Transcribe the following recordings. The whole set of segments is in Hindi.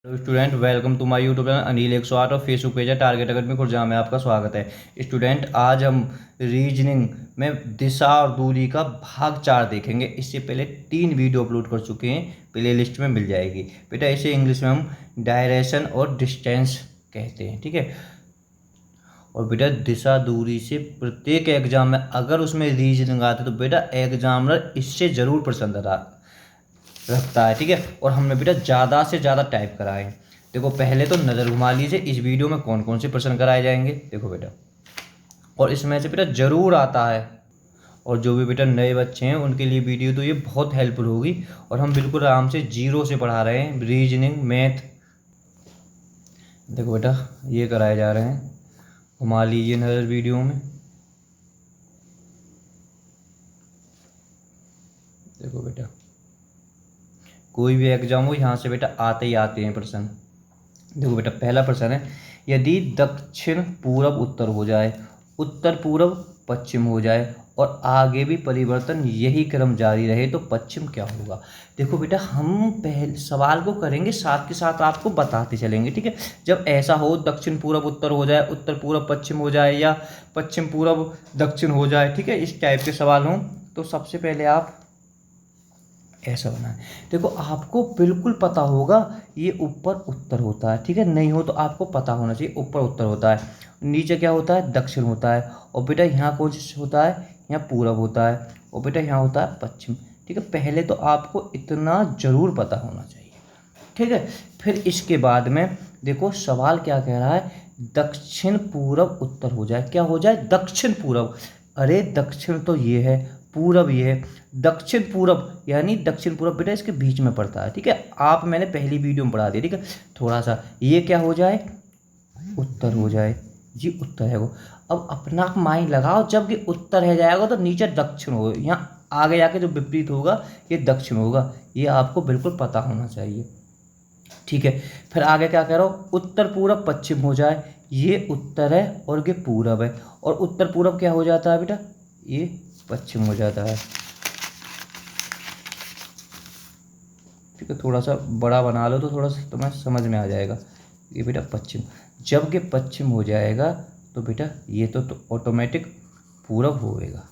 Hello student, welcome to my YouTube channel Anil 108 और फेसबुक पेज है टारगेट अकेडमी खुर्जा में आपका स्वागत है। स्टूडेंट, आज हम रीजनिंग में दिशा और दूरी का भाग 4 देखेंगे। इससे पहले 3 वीडियो अपलोड कर चुके हैं, प्ले लिस्ट में मिल जाएगी। बेटा इसे इंग्लिश में हम डायरेक्शन और डिस्टेंस कहते हैं, ठीक है। और बेटा दिशा दूरी से प्रत्येक एग्जाम में अगर उसमें रीजनिंग आते तो बेटा एग्जामिनर इससे ज़रूर प्रसन्न रखता है, ठीक है। और हमने बेटा ज़्यादा से ज़्यादा टाइप कराए हैं। देखो पहले तो नज़र घुमा लीजिए इस वीडियो में कौन कौन से प्रश्न कराए जाएंगे, देखो बेटा। और इसमें से बेटा ज़रूर आता है। और जो भी बेटा नए बच्चे हैं उनके लिए वीडियो तो ये बहुत हेल्पफुल होगी। और हम बिल्कुल आराम से जीरो से पढ़ा रहे हैं, रीजनिंग मैथ। देखो बेटा ये कराए जा रहे हैं, घुमा लीजिए नज़र वीडियो में। देखो बेटा कोई भी एग्जाम हो यहाँ से बेटा आते ही आते हैं प्रश्न। देखो बेटा पहला प्रश्न है, यदि दक्षिण पूरब उत्तर हो जाए, उत्तर पूरब पश्चिम हो जाए और आगे भी परिवर्तन यही क्रम जारी रहे तो पश्चिम क्या होगा। देखो बेटा हम पहले सवाल को करेंगे, साथ के साथ आपको बताते चलेंगे, ठीक है। जब ऐसा हो दक्षिण पूरब उत्तर हो जाए, उत्तर पूरब पश्चिम हो जाए या पश्चिम पूरब दक्षिण हो जाए, ठीक है, इस टाइप के सवाल हों तो सबसे पहले आप ऐसा बनाए। देखो आपको बिल्कुल पता होगा ये ऊपर उत्तर होता है, ठीक है। नहीं हो तो आपको पता होना चाहिए ऊपर उत्तर होता है, नीचे क्या होता है दक्षिण होता है। और बेटा यहाँ कौन सा होता है, यहाँ पूरब होता है। और बेटा यहाँ होता है पश्चिम, ठीक है। पहले तो आपको इतना ज़रूर पता होना चाहिए, ठीक है। फिर इसके बाद में देखो सवाल क्या कह रहा है, दक्षिण पूरब उत्तर हो जाए, क्या हो जाए दक्षिण पूरब। अरे दक्षिण तो ये है, पूरब ये है, दक्षिण पूरब यानी दक्षिण पूरब बेटा इसके बीच में पड़ता है, ठीक है। आप मैंने पहली वीडियो में पढ़ा दिया, ठीक है। थोड़ा सा ये क्या हो जाए उत्तर हो जाए, जी उत्तर है वो। अब अपना माइंड लगाओ, जब ये उत्तर है जाएगा तो नीचे दक्षिण होगा, यहाँ आगे जाके जो विपरीत होगा ये दक्षिण होगा, ये आपको बिल्कुल पता होना चाहिए, ठीक है। फिर आगे क्या कह रहा हूँ, उत्तर पूरब पश्चिम हो जाए, ये उत्तर है और ये पूरब है। और उत्तर पूरब क्या हो जाता है बेटा, ये पश्चिम हो जाता है, ठीक है। थोड़ा सा बड़ा बना लो तो थोड़ा सा तुम्हें समझ में आ जाएगा। ये बेटा पश्चिम, जब ये पश्चिम हो जाएगा तो बेटा ये तो ऑटोमेटिक पूरब होएगा,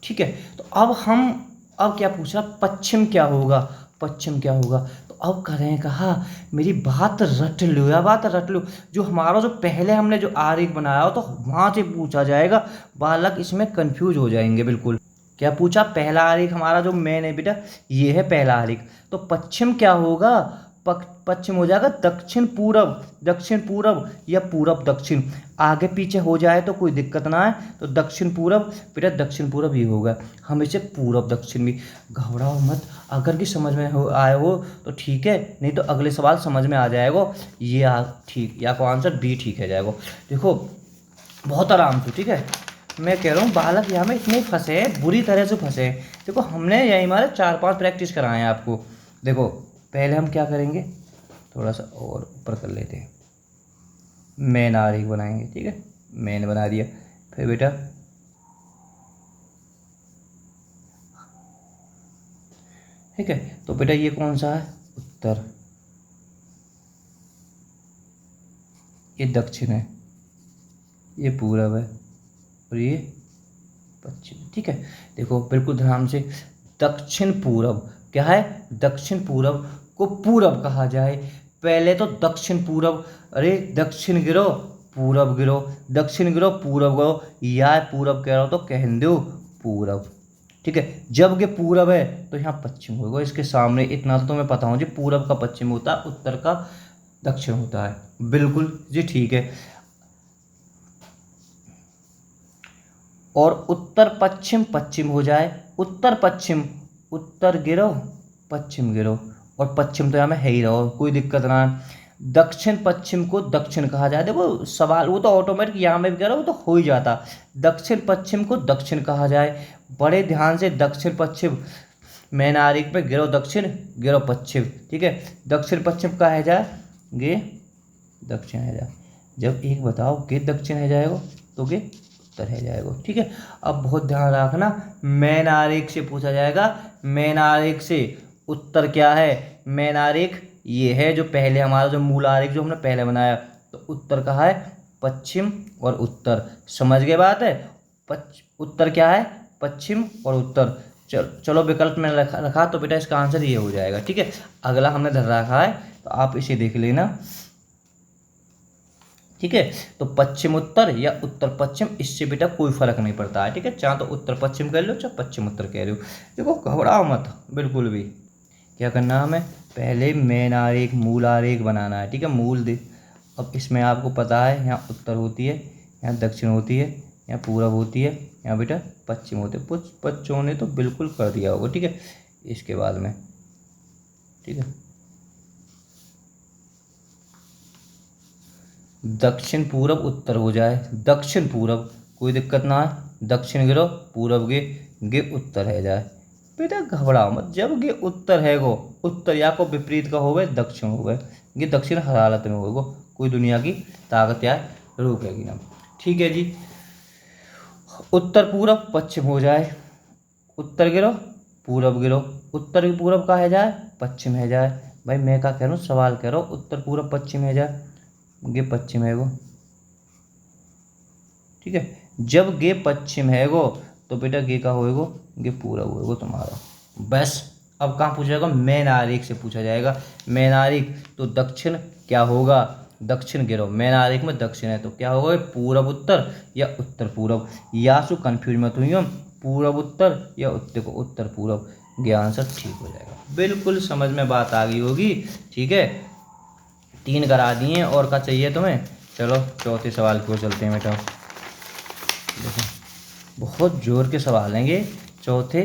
ठीक है। तो अब क्या पूछा, पश्चिम क्या होगा, पश्चिम क्या होगा। तो अब करें कहा, मेरी बात रट लो या बात रट लो, जो हमारा जो पहले हमने जो आरेख बनाया हो तो वहाँ से पूछा जाएगा, बालक इसमें कंफ्यूज हो जाएंगे बिल्कुल। क्या पूछा, पहला आरेख हमारा जो मेन है बेटा ये है पहला आरेख। तो पश्चिम क्या होगा, पश्चिम हो जाएगा दक्षिण पूरब, दक्षिण पूरब या पूरब दक्षिण। आगे पीछे हो जाए तो कोई दिक्कत ना है, तो दक्षिण पूरब बेटा दक्षिण पूरब ही होगा। हम इसे पूरब दक्षिण भी, घबराओ मत, अगर की समझ में आए हो तो ठीक है, नहीं तो अगले सवाल समझ में आ जाएगा। ये ठीक, या को आंसर बी ठीक है जाएगा। देखो बहुत आराम से, ठीक है। मैं कह रहा हूँ बालक यहाँ में इतने फंसे हैं, बुरी तरह से फंसे हैं। देखो हमने यही हमारे 4-5 प्रैक्टिस कराए हैं आपको। देखो पहले हम क्या करेंगे, थोड़ा सा और ऊपर कर लेते हैं, मेन आरेख बनाएंगे, ठीक है। मेन बना दिया। फिर बेटा ठीक है, तो बेटा ये कौन सा है उत्तर, ये दक्षिण है, ये पूरब है और ये पश्चिम, ठीक है। देखो बिल्कुल ध्यान से, दक्षिण पूरब क्या है, दक्षिण पूरब को पूरब कहा जाए। पहले तो दक्षिण पूरब, अरे दक्षिण गिरो पूरब गिरो, दक्षिण गिरो पूरब गिरो, या पूरब कह रहा हो तो कह दो पूरब, ठीक है। जब ये पूरब है तो यहाँ पश्चिम होगा इसके सामने, इतना तो तुम्हें पता हो जी, पूरब का पश्चिम होता है, उत्तर का दक्षिण होता है, बिल्कुल जी ठीक है। और उत्तर पश्चिम पश्चिम हो जाए, उत्तर पश्चिम, उत्तर गिरो पश्चिम गिरो, और पश्चिम तो यहाँ में है ही रहो, कोई दिक्कत ना है। दक्षिण पश्चिम को दक्षिण कहा जाए, देखो सवाल वो तो ऑटोमेटिक यहाँ में भी कह रहा वो तो हो ही जाता। दक्षिण पश्चिम को दक्षिण कहा जाए, बड़े ध्यान से, दक्षिण पश्चिम मैन आरेख पे गिरो दक्षिण गिरो पश्चिम, ठीक है। दक्षिण पश्चिम का है जाए, गे दक्षिण है जाए। जब एक बताओ गे दक्षिण है जाएगा तो गे उत्तर है जाएगा, ठीक है। अब बहुत ध्यान रखना, मेन आरेख से पूछा जाएगा, मेन आरेख से उत्तर क्या है, मेन आरेख ये है जो पहले हमारा जो मूल आरेख जो हमने पहले बनाया, तो उत्तर कहाँ है, पश्चिम और उत्तर। समझ गए बात है, उत्तर क्या है, पश्चिम और उत्तर। चलो विकल्प में रखा तो बेटा इसका आंसर ये हो जाएगा। ठीक है, अगला हमने धर रखा है तो आप इसे देख लेना। ठीक है, तो पश्चिम उत्तर या उत्तर पश्चिम, इससे बेटा कोई फर्क नहीं पड़ता है। ठीक है, चाहे तो उत्तर पश्चिम कह लो चाहे पश्चिम उत्तर कह रहे हो। देखो घबराओ मत बिल्कुल भी। क्या करना है, हमें पहले मेन आरेख मूल आरेख बनाना है। ठीक है, मूल दे। अब इसमें आपको पता है यहाँ उत्तर होती है, यहाँ दक्षिण होती है, यहाँ पूरब होती है, यहाँ बेटा पश्चिम होते हैं। कुछ बच्चों ने तो बिल्कुल कर दिया होगा। ठीक है, इसके बाद में ठीक है दक्षिण पूरब उत्तर हो जाए, दक्षिण पूरब कोई दिक्कत ना है, दक्षिण गिरो पूरब गे उत्तर है जाए। बेटा घबराओ मत, जब गे उत्तर है गो, उत्तर या को विपरीत का होवे दक्षिण होवे, ये दक्षिण हर हालत में होगा, कोई दुनिया की ताकत या रोकेगी ना। ठीक है जी, उत्तर पूरब पश्चिम हो जाए, उत्तर गिरो पूरब गिरो, उत्तर पूरब का है जाए पश्चिम है जाए। भाई मैं क्या कह रहा हूँ, सवाल कह रहा हूँ, उत्तर पूरब पश्चिम है जाए, गे पश्चिम है गो। ठीक है, जब गे पश्चिम है गो तो बेटा गे का होएगो, गे पूरब होएगो तुम्हारा। बस अब कहाँ पूछा जाएगा, मेन आरेख से पूछा जाएगा। मेन आरेख तो दक्षिण क्या होगा, दक्षिण गिरो, मेन आरेख में दक्षिण है तो क्या होगा, पूरब उत्तर या उत्तर पूरब। या सु कंफ्यूज मत हुई हम, पूरब उत्तर या देखो उत्तर पूरब, ये आंसर ठीक हो जाएगा। बिल्कुल समझ में बात आ गई होगी। ठीक है, 3 करा दिए और क्या चाहिए तुम्हें। चलो चौथे सवाल की ओर चलते हैं बेटा। देखो बहुत जोर के सवाल हैं ये चौथे।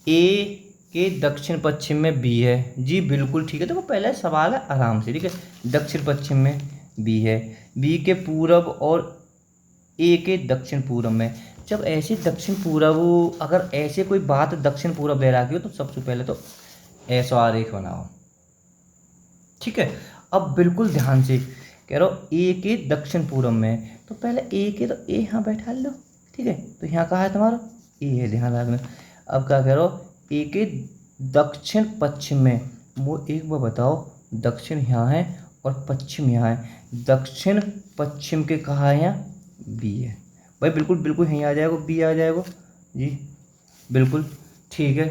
ए के दक्षिण पश्चिम में बी है, जी बिल्कुल ठीक है। देखो पहला सवाल है आराम से। ठीक है, दक्षिण पश्चिम में बी है, बी के पूरब और ए के दक्षिण पूरब में। जब ऐसे दक्षिण पूरब, अगर ऐसे कोई बात दक्षिण पूरब ले रखी हो तो सबसे पहले तो ऐसा आरेख बनाओ। ठीक है, अब बिल्कुल ध्यान से कह रहा हूँ, ए के दक्षिण पूरब में, तो पहले ए के तो ए यहाँ बैठा लो। ठीक है, तो यहाँ कहाँ है तुम्हारा, ए है, ध्यान रखना। अब क्या कह रहा हो, ए के दक्षिण पश्चिम में, वो एक बार बताओ, दक्षिण यहाँ है और पश्चिम यहाँ है, दक्षिण पश्चिम के कहाँ है, यहाँ बी है। भाई बिल्कुल बिल्कुल यहीं आ जाएगा, बी आ जाएगा जी, बिल्कुल ठीक है।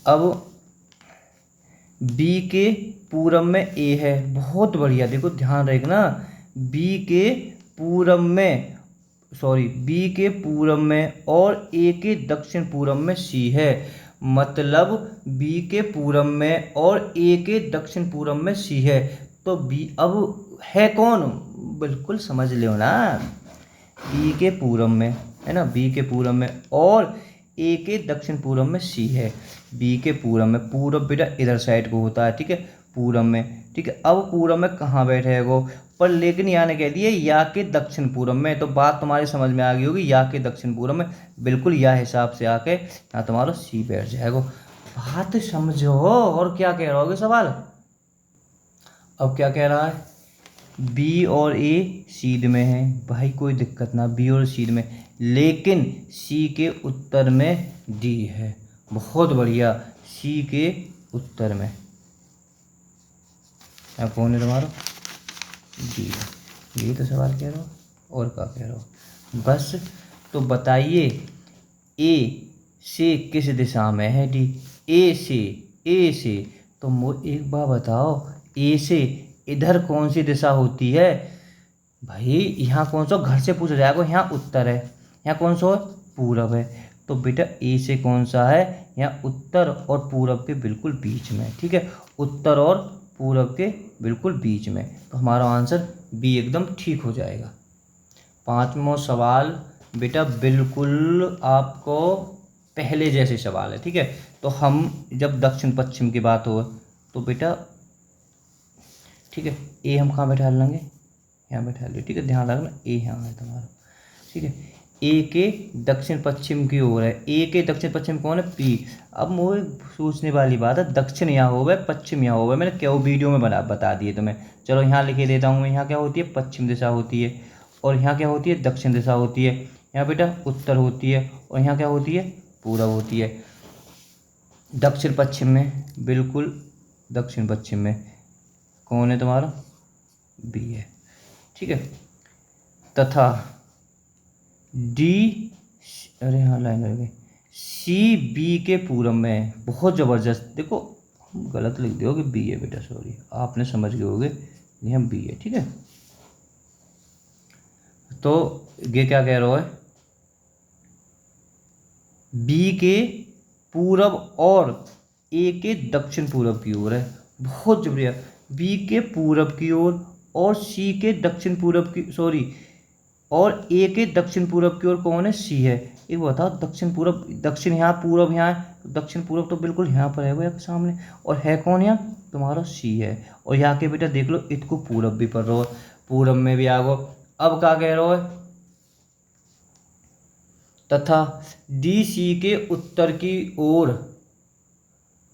अब बी के पूरब में ए है, बहुत बढ़िया। देखो ध्यान रखना, बी के पूरब में, सॉरी बी के पूरब में और ए के दक्षिण पूरब में सी है। मतलब बी के पूरब में और ए के दक्षिण पूरब में सी है, तो बी अब है कौन, बिल्कुल समझ लो ना, बी के पूरब में है ना, बी के पूरब में और ए के दक्षिण पूरब में सी है। बी के पूरब में, पूरब बेटा इधर साइड को होता है। ठीक है, पूरब में। ठीक है, अब पूरब में कहाँ बैठे गो, पर लेकिन यहाँ ने कह दिया या के दक्षिण पूरब में, तो बात तुम्हारी समझ में आ गई होगी, या के दक्षिण पूरब में, बिल्कुल या हिसाब से आके यहाँ तुम्हारा सी बैठ जाएगा। बात समझो, और क्या कह रहा होगे सवाल। अब क्या कह रहा है, बी और ए सीध में है, भाई कोई दिक्कत ना, बी और सीध में, लेकिन सी के उत्तर में डी है। बहुत बढ़िया, सी के उत्तर में क्या कौन है तुम्हारा, डी। यही तो सवाल कह रहा हो, और क्या कह रहा हो। बस तो बताइए, ए से किस दिशा में है डी, ए से, तो मुझे एक बार बताओ, ए से इधर कौन सी दिशा होती है। भाई यहाँ कौन सा, घर से पूछा जाएगा, यहाँ उत्तर है, यहाँ कौन सा पूरब है, तो बेटा ए से कौन सा है, यहाँ उत्तर और पूरब के बिल्कुल बीच में। ठीक है, उत्तर और पूरब के बिल्कुल बीच में, तो हमारा आंसर बी एकदम ठीक हो जाएगा। 5वां सवाल बेटा बिल्कुल आपको पहले जैसे सवाल है। ठीक है, तो हम जब दक्षिण पश्चिम की बात हो तो बेटा ठीक है, ए हम कहाँ बैठा लेंगे, यहाँ बैठा लियो। ठीक है, ध्यान रखना, ए यहाँ है तुम्हारा। ठीक है, ए के दक्षिण पश्चिम की ओर है, ए के दक्षिण पश्चिम कौन है, पी। अब मुझे सोचने वाली बात है, दक्षिण यहाँ हो गया, पश्चिम यहाँ हो गया, मैंने क्या वीडियो में बता दिए तुम्हें। चलो यहाँ लिखे देता हूँ मैं, यहाँ क्या होती है, पश्चिम दिशा होती है, और यहाँ क्या होती है, दक्षिण दिशा होती है। यहाँ बेटा उत्तर होती है, और यहाँ क्या होती है, पूरब होती है। दक्षिण पश्चिम में, बिल्कुल दक्षिण पश्चिम में कौन है तुम्हारा, बी है, ठीक है। तथा डी, अरे हाँ लाइन रह गई, सी बी के पूरब में, बहुत ज़बरदस्त। देखो हम गलत लिख दियो कि बी है बेटा, सॉरी, आपने समझ गए होगे, यहाँ बी है, ठीक है। तो ये क्या कह रहा है, बी के पूरब और ए के दक्षिण पूरब की ओर है, बहुत बढ़िया। बी के पूरब की ओर और सी के दक्षिण पूरब की, सॉरी, और ए के दक्षिण पूरब की ओर कौन है, सी है। एक बताओ, दक्षिण पूरब, दक्षिण यहाँ, पूरब यहाँ है, तो दक्षिण पूरब तो बिल्कुल यहाँ पर है वो यहाँ सामने, और है कौन यहाँ, तुम्हारा सी है। और यहाँ के बेटा देख लो, इसको पूरब भी पढ़ रहा हो, पूरब में भी आ गो। अब क्या कह रहा है, तथा डी सी के उत्तर की ओर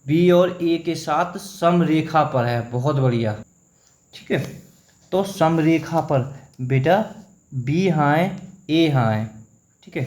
बी और ए के साथ समरेखा पर है, बहुत बढ़िया, ठीक है। तो समरेखा पर बेटा बी हाँ है, ए हाँ है, ठीक है।